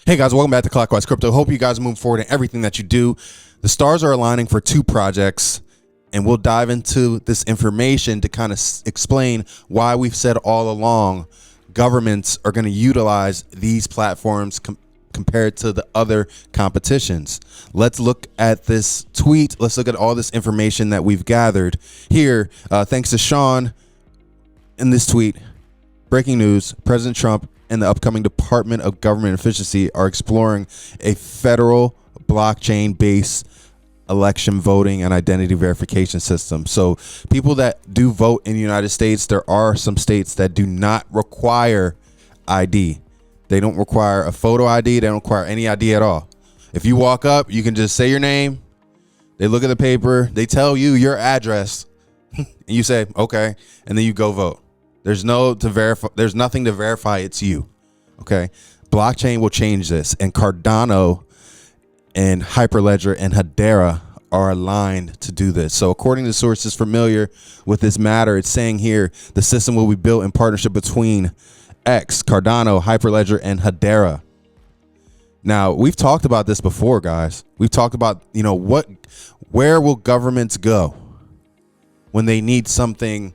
Hey guys, welcome back to Clockwise Crypto. Hope you guys move forward in everything that you do. The stars are aligning for two projects, and we'll dive into this information to kind of explain why we've said all along governments are going to utilize these platforms compared to the other competitions. Let's look at this tweet. Let's look at all this information that we've gathered here. Thanks to Sean in this tweet. Breaking news: President Trump and the upcoming Department of Government Efficiency are exploring a federal blockchain-based election voting and identity verification system. So people that do vote in the United States, there are some states that do not require ID. They don't require a photo ID. They don't require any ID at all. If you walk up, you can just say your name. They look at the paper. They tell you your address. And you say, okay. And then you go vote. There's nothing to verify it's you. Okay. Blockchain will change this, and Cardano and Hyperledger and Hedera are aligned to do this. So according to sources familiar with this matter, it's saying here the system will be built in partnership between X, Cardano, Hyperledger, and Hedera. Now, we've talked about this before, guys. We've talked about, where will governments go when they need something?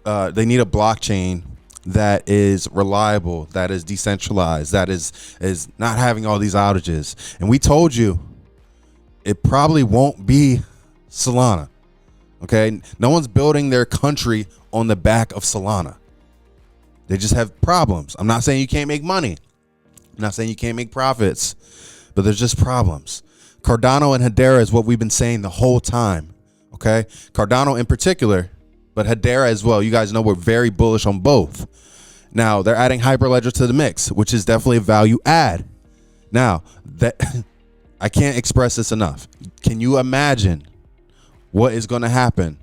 They need a blockchain that is reliable, that is decentralized, that is not having all these outages. And we told you it probably won't be Solana. Okay, no one's building their country on the back of Solana. They just have problems. I'm not saying you can't make money. I'm not saying you can't make profits, but there's just problems. Cardano and Hedera is what we've been saying the whole time. Okay, Cardano in particular, but Hedera as well. You guys know we're very bullish on both. Now they're adding Hyperledger to the mix, which is definitely a value add. Now that I can't express this enough. Can you imagine what is going to happen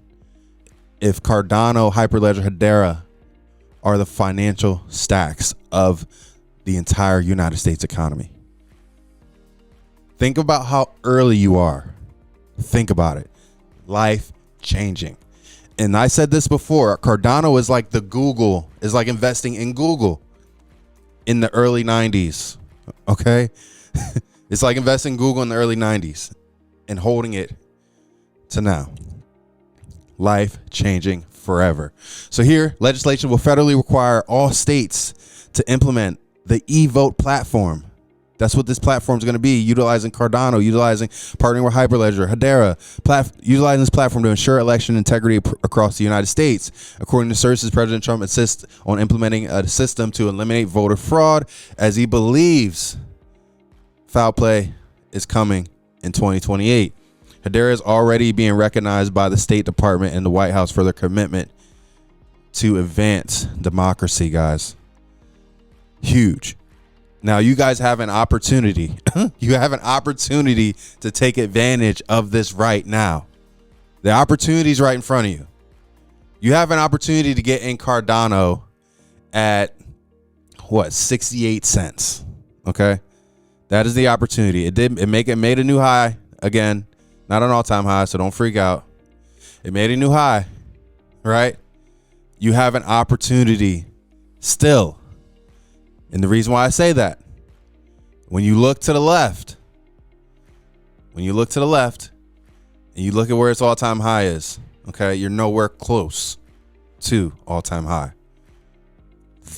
if Cardano, Hyperledger, Hedera are the financial stacks of the entire United States economy? Think about how early you are. Think about it. Life changing. And I said this before, Cardano is like is like investing in Google in the early 90s. Okay. It's like investing in Google in the early 90s and holding it to now. Life changing forever. So here, legislation will federally require all states to implement the e-vote platform. That's what this platform is going to be, utilizing Cardano, partnering with Hyperledger, Hedera, utilizing this platform to ensure election integrity across the United States. According to sources, President Trump insists on implementing a system to eliminate voter fraud, as he believes foul play is coming in 2028. Hedera is already being recognized by the State Department and the White House for their commitment to advance democracy, guys. Huge. Now you guys have an opportunity. You have an opportunity to take advantage of this right now. The opportunity is right in front of you. You have an opportunity to get in Cardano at 68 cents. Okay. That is the opportunity. It made a new high again, not an all-time high. So don't freak out. It made a new high, right? You have an opportunity still. And the reason why I say that, when you look to the left, and you look at where its all-time high is, okay, you're nowhere close to all-time high.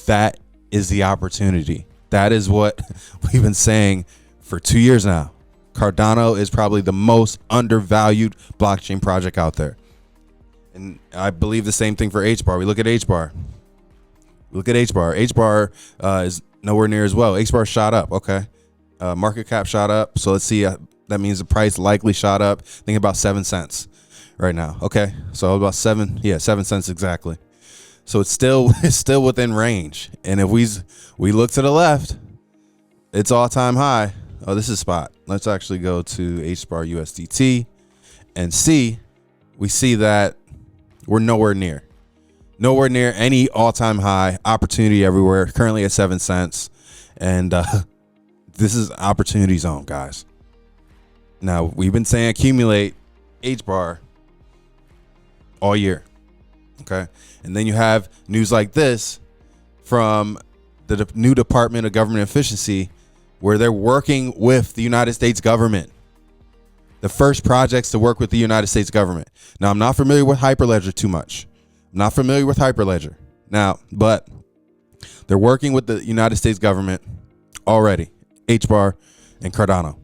That is the opportunity. That is what we've been saying for 2 years now. Cardano is probably the most undervalued blockchain project out there. And I believe the same thing for HBAR. We look at HBAR. HBAR is nowhere near as well. HBAR shot up. Okay. Market cap shot up. So let's see. That means the price likely shot up. Think about 7 cents right now. Okay. So about 7 cents exactly. So it's still within range. And if we look to the left, it's all time high. Oh, this is spot. Let's actually go to HBAR USDT and we see that we're nowhere near any all-time high. Opportunity everywhere, currently at 7 cents. And this is opportunity zone, guys. Now, we've been saying accumulate HBAR all year. Okay. And then you have news like this from the new Department of Government Efficiency where they're working with the United States government. The first projects to work with the United States government. Now, I'm not familiar with Hyperledger too much. I'm not familiar with Hyperledger now, but they're working with the United States government already, HBAR and Cardano.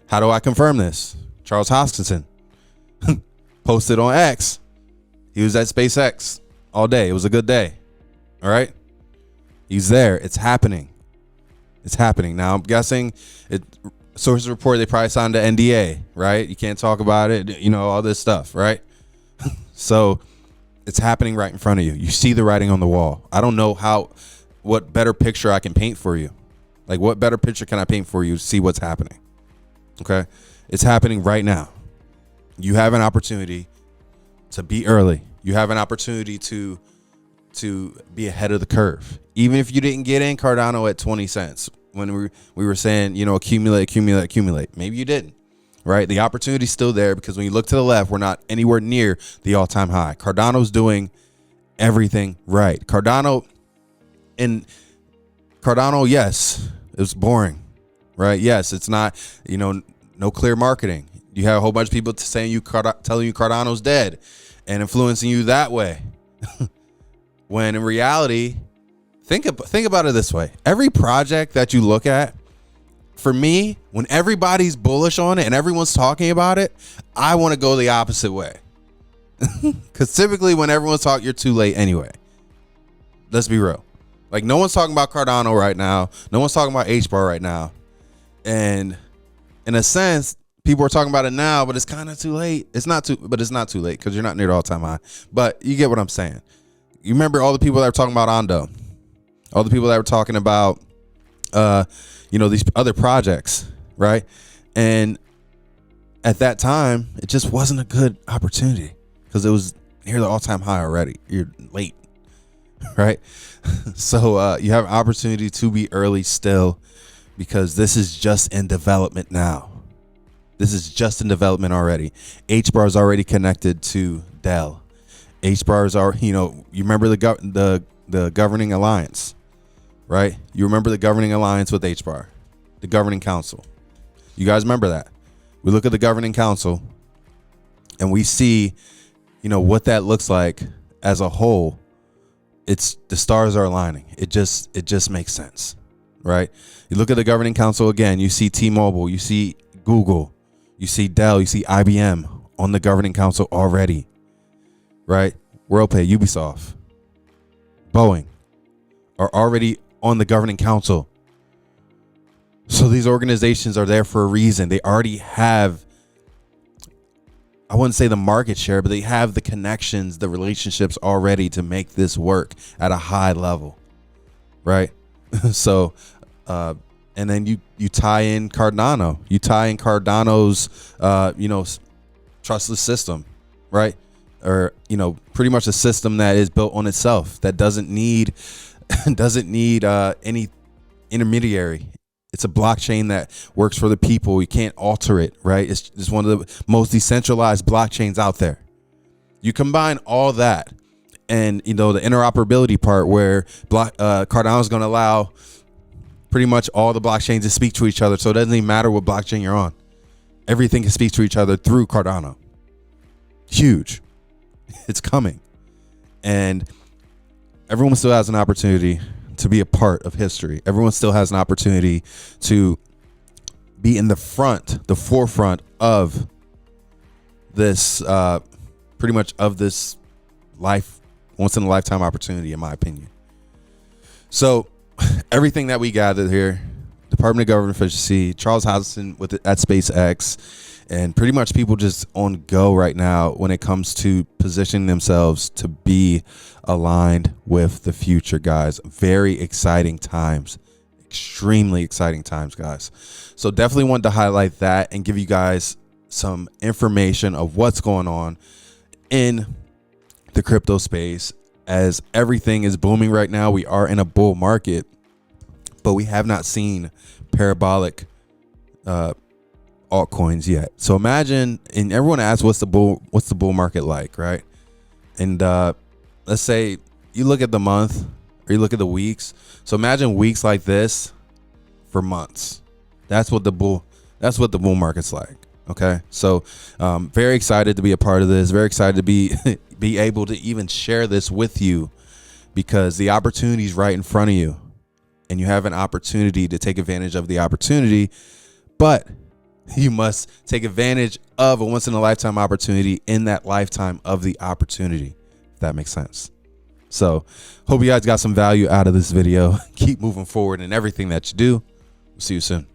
How do I confirm this? Charles Hoskinson posted on X. He was at SpaceX all day. It was a good day. All right. He's there. It's happening. It's happening. Now, I'm guessing sources report they probably signed an NDA, right? You can't talk about it, all this stuff, right? So it's happening right in front of you. You see the writing on the wall. I don't know what better picture I can paint for you. Like, what better picture can I paint for you to see what's happening? Okay. It's happening right now. You have an opportunity to be early. You have an opportunity to be ahead of the curve. Even if you didn't get in Cardano at 20 cents when we were saying, accumulate. Maybe you didn't, right? The opportunity's still there because when you look to the left, we're not anywhere near the all-time high. Cardano's doing everything right. Cardano, yes, it was boring, right? Yes, it's not, no clear marketing. You have a whole bunch of people telling you Cardano's dead and influencing you that way. When in reality, think about it this way. Every project that you look at, for me, when everybody's bullish on it and everyone's talking about it, I want to go the opposite way. Because typically when everyone's talking, you're too late anyway. Let's be real. Like, no one's talking about Cardano right now. No one's talking about HBAR right now. And in a sense, people are talking about it now, but it's kind of too late. It's not too late because you're not near the all-time high. But you get what I'm saying. You remember all the people that were talking about Ondo, all the people that were talking about, these other projects, right? And at that time, it just wasn't a good opportunity because it was near the all-time high already. You're late, right? So you have an opportunity to be early still because this is just in development now. This is just in development already. HBAR is already connected to Dell. HBARs are, you remember the governing alliance, right? You remember the governing alliance with HBAR, the governing council. You guys remember that? We look at the governing council and we see, what that looks like as a whole. It's the stars are aligning. It just makes sense, right? You look at the governing council again, you see T-Mobile, you see Google, you see Dell, you see IBM on the governing council already. Right? WorldPay, Ubisoft, Boeing are already on the governing council. So these organizations are there for a reason. They already have, I wouldn't say the market share, but they have the connections, the relationships already to make this work at a high level. Right? So, and then you tie in Cardano. You tie in Cardano's, trustless system, right? Or pretty much a system that is built on itself that doesn't need any intermediary. It's a blockchain that works for the people. You can't alter it, right? It's one of the most decentralized blockchains out there. You combine all that and the interoperability part where Cardano is going to allow pretty much all the blockchains to speak to each other, so it doesn't even matter what blockchain you're on. Everything can speak to each other through Cardano. Huge. It's coming. And everyone still has an opportunity to be a part of history. Everyone still has an opportunity to be in the forefront of this, pretty much of this once in a lifetime opportunity, in my opinion. So everything that we gathered here, Department of Government Efficiency, Charles Hoskinson at SpaceX, and pretty much people just on go right now when it comes to positioning themselves to be aligned with the future, guys. Very exciting times. Extremely exciting times, guys. So definitely wanted to highlight that and give you guys some information of what's going on in the crypto space. As everything is booming right now, we are in a bull market, but we have not seen parabolic altcoins yet. So imagine, and everyone asks, what's the bull market like, right? And let's say you look at the month or you look at the weeks. So imagine weeks like this for months. That's what the bull market's like. Okay, so very excited to be a part of this. Very excited to be able to even share this with you, because the opportunity is right in front of you, and you have an opportunity to take advantage of the opportunity, but you must take advantage of a once in a lifetime opportunity in that lifetime of the opportunity, if that makes sense. So hope you guys got some value out of this video. Keep moving forward in everything that you do. We'll see you soon.